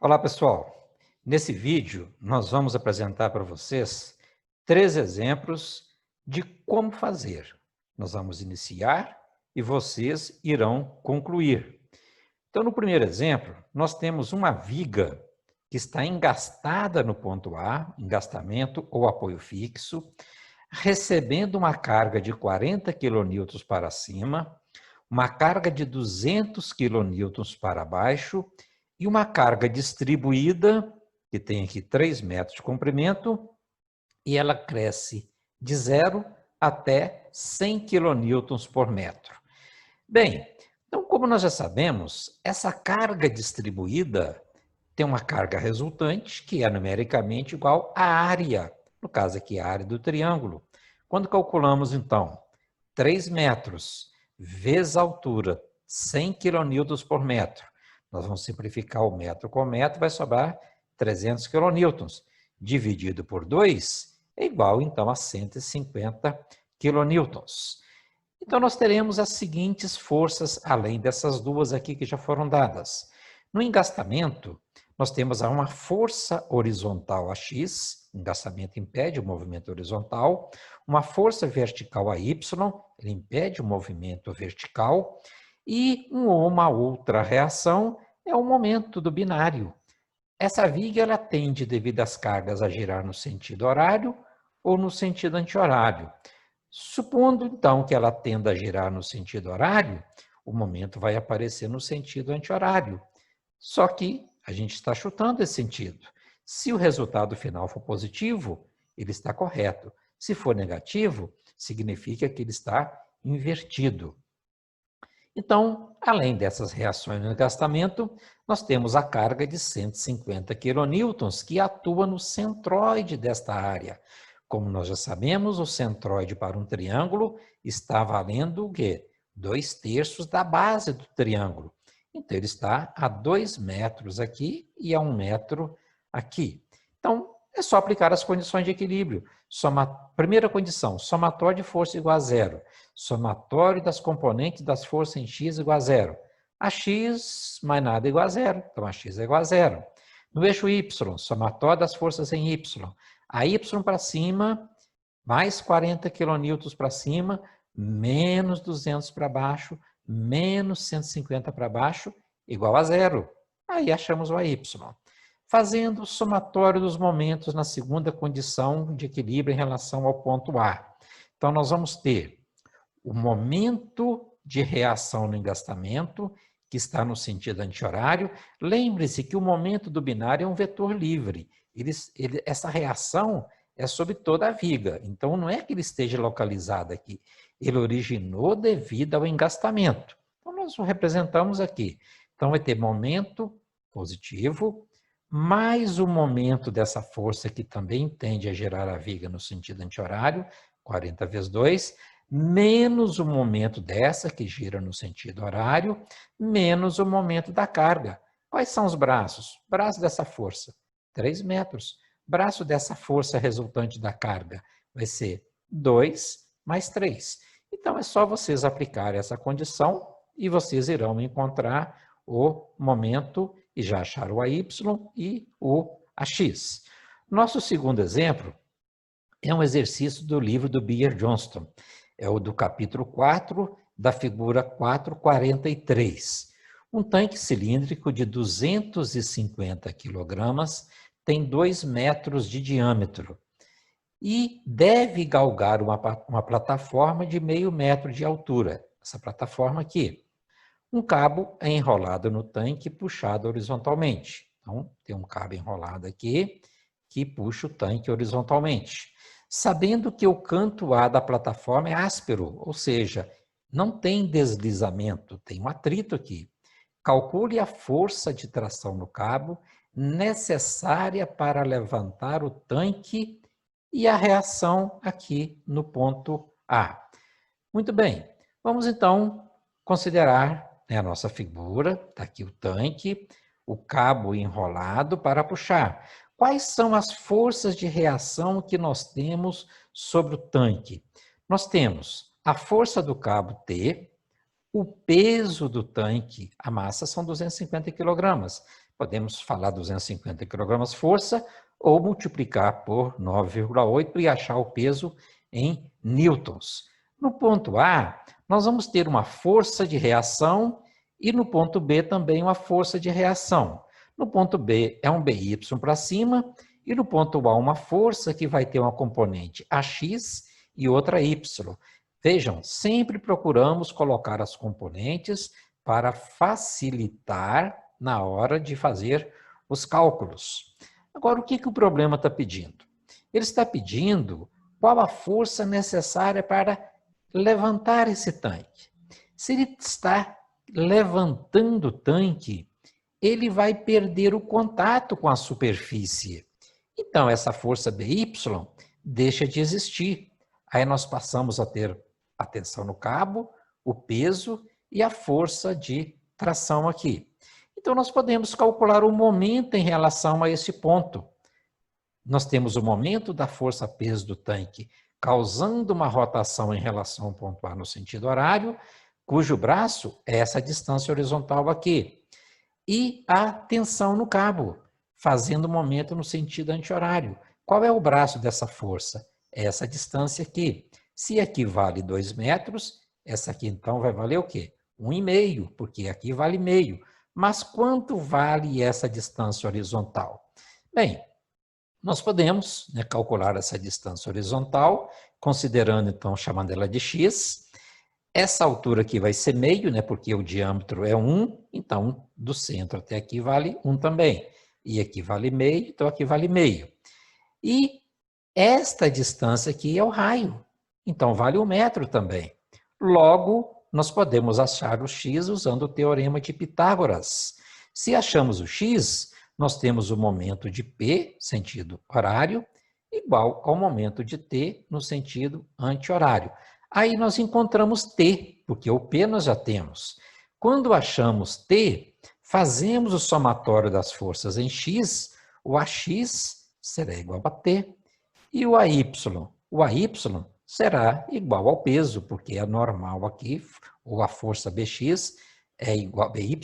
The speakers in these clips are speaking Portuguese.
Olá, pessoal. Nesse vídeo, nós vamos apresentar para vocês 3 exemplos de como fazer. Nós vamos iniciar e vocês irão concluir. Então, no primeiro exemplo, nós temos uma viga que está engastada no ponto A, engastamento ou apoio fixo, recebendo uma carga de 40 kN para cima, uma carga de 200 kN para baixo e uma carga distribuída, que tem aqui 3 metros de comprimento, e ela cresce de 0 até 100 kN por metro. Bem, então, como nós já sabemos, essa carga distribuída tem uma carga resultante, que é numericamente igual à área, no caso aqui, a área do triângulo. Quando calculamos, então, 3 metros vezes a altura, 100 kN por metro, nós vamos simplificar o metro com metro, vai sobrar 300 kN. Dividido por 2 é igual, então, a 150 kN. Então, nós teremos as seguintes forças, além dessas duas aqui que já foram dadas. No engastamento, nós temos uma força horizontal AX, o engastamento impede o movimento horizontal, uma força vertical AY, ele impede o movimento vertical, e uma outra reação é o momento do binário. Essa viga ela tende, devido às cargas, a girar no sentido horário ou no sentido anti-horário. Supondo, então, que ela tenda a girar no sentido horário, o momento vai aparecer no sentido anti-horário. Só que a gente está chutando esse sentido. Se o resultado final for positivo, ele está correto. Se for negativo, significa que ele está invertido. Então, além dessas reações no engastamento, nós temos a carga de 150 kN que atua no centroide desta área. Como nós já sabemos, o centroide para um triângulo está valendo o quê? 2/3 da base do triângulo. Então, ele está a 2 metros aqui e a 1 metro aqui. Então, é só aplicar as condições de equilíbrio. Primeira condição, somatório de força igual a 0. Somatório das componentes das forças em x igual a 0. A x mais nada igual a 0, então a x é igual a 0. No eixo y, somatório das forças em y. A y para cima, mais 40 kN para cima, menos 200 para baixo, menos 150 para baixo, igual a 0. Aí achamos o AY. Fazendo o somatório dos momentos na segunda condição de equilíbrio em relação ao ponto A. Então, nós vamos ter o momento de reação no engastamento, que está no sentido anti-horário. Lembre-se que o momento do binário é um vetor livre. Essa reação é sobre toda a viga. Então, não é que ele esteja localizado aqui. Ele originou devido ao engastamento. Então, nós o representamos aqui. Então, vai ter momento positivo, mais o momento dessa força que também tende a gerar a viga no sentido anti-horário, 40 vezes 2, menos o momento dessa, que gira no sentido horário, menos o momento da carga. Quais são os braços? Braço dessa força, 3 metros. Braço dessa força resultante da carga vai ser 2 mais 3. Então, é só vocês aplicarem essa condição e vocês irão encontrar o momento e já acharam o AY e o AX. Nosso segundo exemplo é um exercício do livro do Beer Johnston. É o do capítulo 4, da figura 443. Um tanque cilíndrico de 250 quilogramas tem 2 metros de diâmetro e deve galgar uma plataforma de meio metro de altura. Essa plataforma aqui. Um cabo é enrolado no tanque e puxado horizontalmente. Então, tem um cabo enrolado aqui que puxa o tanque horizontalmente. Sabendo que o canto A da plataforma é áspero, ou seja, não tem deslizamento, tem um atrito aqui. Calcule a força de tração no cabo necessária para levantar o tanque e a reação aqui no ponto A. Muito bem, vamos então considerar a nossa figura, está aqui o tanque, o cabo enrolado para puxar. Quais são as forças de reação que nós temos sobre o tanque? Nós temos a força do cabo T, o peso do tanque, a massa são 250 kg, Podemos falar 250 kg força ou multiplicar por 9,8 e achar o peso em newtons. No ponto A, nós vamos ter uma força de reação e no ponto B também uma força de reação. No ponto B é um BY para cima e no ponto A uma força que vai ter uma componente AX e outra Y. Vejam, sempre procuramos colocar as componentes para facilitar na hora de fazer os cálculos. Agora, o que o problema está pedindo? Ele está pedindo qual a força necessária para levantar esse tanque. Se ele está levantando o tanque, ele vai perder o contato com a superfície. Então, essa força BY deixa de existir. Aí nós passamos a ter a tensão no cabo, o peso e a força de tração aqui. Então, nós podemos calcular o momento em relação a esse ponto. Nós temos o momento da força-peso do tanque causando uma rotação em relação ao ponto A no sentido horário, cujo braço é essa distância horizontal aqui. E a tensão no cabo, fazendo o momento no sentido anti-horário. Qual é o braço dessa força? É essa distância aqui. Se aqui vale 2 metros, essa aqui então vai valer o quê? 1,5, porque aqui vale meio. Mas quanto vale essa distância horizontal? Bem, nós podemos calcular essa distância horizontal, considerando então, chamando ela de x. Essa altura aqui vai ser meio, porque o diâmetro é 1, então do centro até aqui vale 1 também. E aqui vale meio, então aqui vale meio. E esta distância aqui é o raio, então vale 1 metro também. Logo, nós podemos achar o x usando o teorema de Pitágoras. Se achamos o x, nós temos o momento de P, sentido horário, igual ao momento de T, no sentido anti-horário. Aí nós encontramos T, porque o P nós já temos. Quando achamos T, fazemos o somatório das forças em x, o AX será igual a T, e o AY? O AY será igual ao peso, porque é normal aqui, ou a força BX é igual, BY,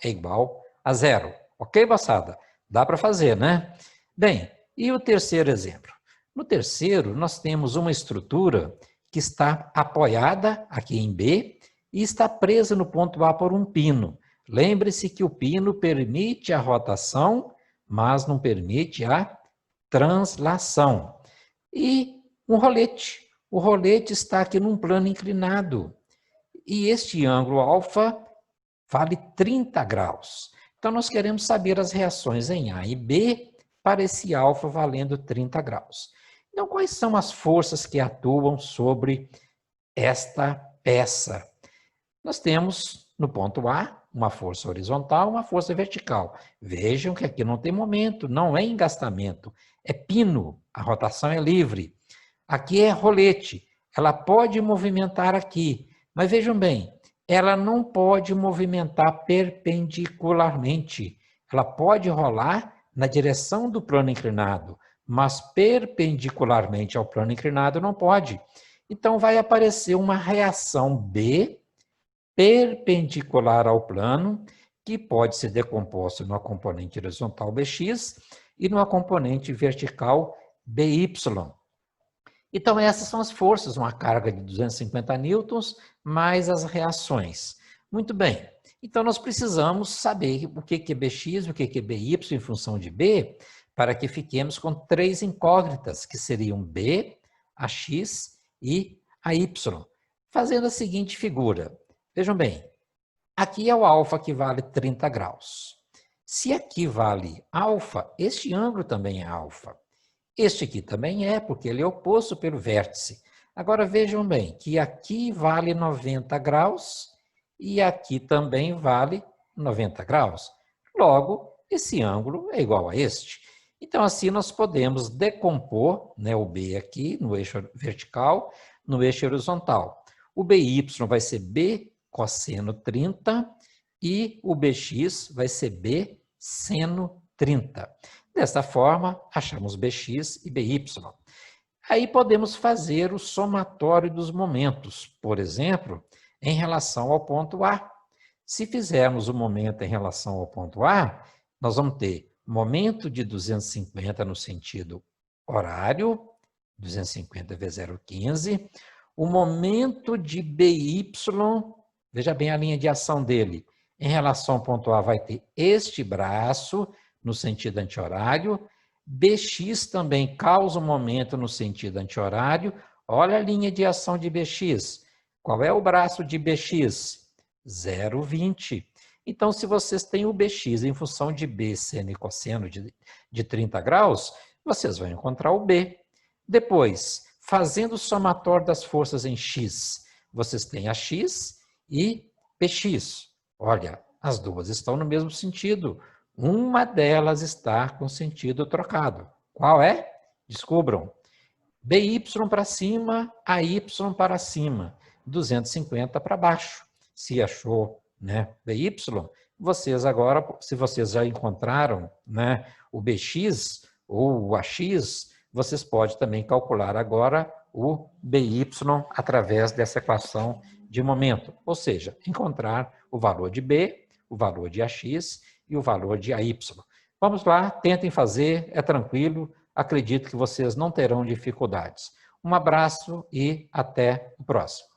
é igual a zero. Ok, moçada? Dá para fazer, né? Bem, e o terceiro exemplo? No terceiro, nós temos uma estrutura que está apoiada aqui em B e está presa no ponto A por um pino. Lembre-se que o pino permite a rotação, mas não permite a translação. E um rolete. O rolete está aqui num plano inclinado. E este ângulo alfa vale 30 graus. Então, nós queremos saber as reações em A e B para esse alfa valendo 30 graus. Então, quais são as forças que atuam sobre esta peça? Nós temos, no ponto A, uma força horizontal, uma força vertical. Vejam que aqui não tem momento, não é engastamento, é pino, a rotação é livre. Aqui é rolete, ela pode movimentar aqui, mas vejam bem, ela não pode movimentar perpendicularmente. Ela pode rolar na direção do plano inclinado, mas perpendicularmente ao plano inclinado não pode. Então, vai aparecer uma reação B perpendicular ao plano, que pode ser decomposta numa componente horizontal Bx e numa componente vertical By. Então, essas são as forças, uma carga de 250 newtons, mais as reações. Muito bem, então nós precisamos saber o que é Bx, o que é By em função de B, para que fiquemos com 3 incógnitas, que seriam B, Ax e AY. Fazendo a seguinte figura. Vejam bem, aqui é o alfa que vale 30 graus. Se aqui vale alfa, este ângulo também é alfa. Este aqui também é, porque ele é oposto pelo vértice. Agora vejam bem que aqui vale 90 graus e aqui também vale 90 graus. Logo, esse ângulo é igual a este. Então, assim, nós podemos decompor o B aqui no eixo vertical, no eixo horizontal. O BY vai ser B cosseno 30 e o BX vai ser B seno 30. Desta forma, achamos Bx e By. Aí podemos fazer o somatório dos momentos, por exemplo, em relação ao ponto A. Se fizermos o momento em relação ao ponto A, nós vamos ter momento de 250 no sentido horário, 250 vezes 0,15, o momento de BY, veja bem a linha de ação dele, em relação ao ponto A vai ter este braço no sentido anti-horário, BX também causa um momento no sentido anti-horário, olha a linha de ação de BX, qual é o braço de BX? 0,20. Então, se vocês têm o BX em função de B seno e cosseno de 30 graus, vocês vão encontrar o B. Depois, fazendo o somatório das forças em X, vocês têm a X e PX. Olha, as duas estão no mesmo sentido. Uma delas está com sentido trocado. Qual é? Descubram. BY para cima, AY para cima, 250 para baixo. Se achou, né, BY, vocês agora, se vocês já encontraram, né, o BX ou o AX, vocês podem também calcular agora o BY através dessa equação de momento, ou seja, encontrar o valor de B, o valor de AX e o valor de AY. Vamos lá, tentem fazer, é tranquilo, acredito que vocês não terão dificuldades. Um abraço e até o próximo.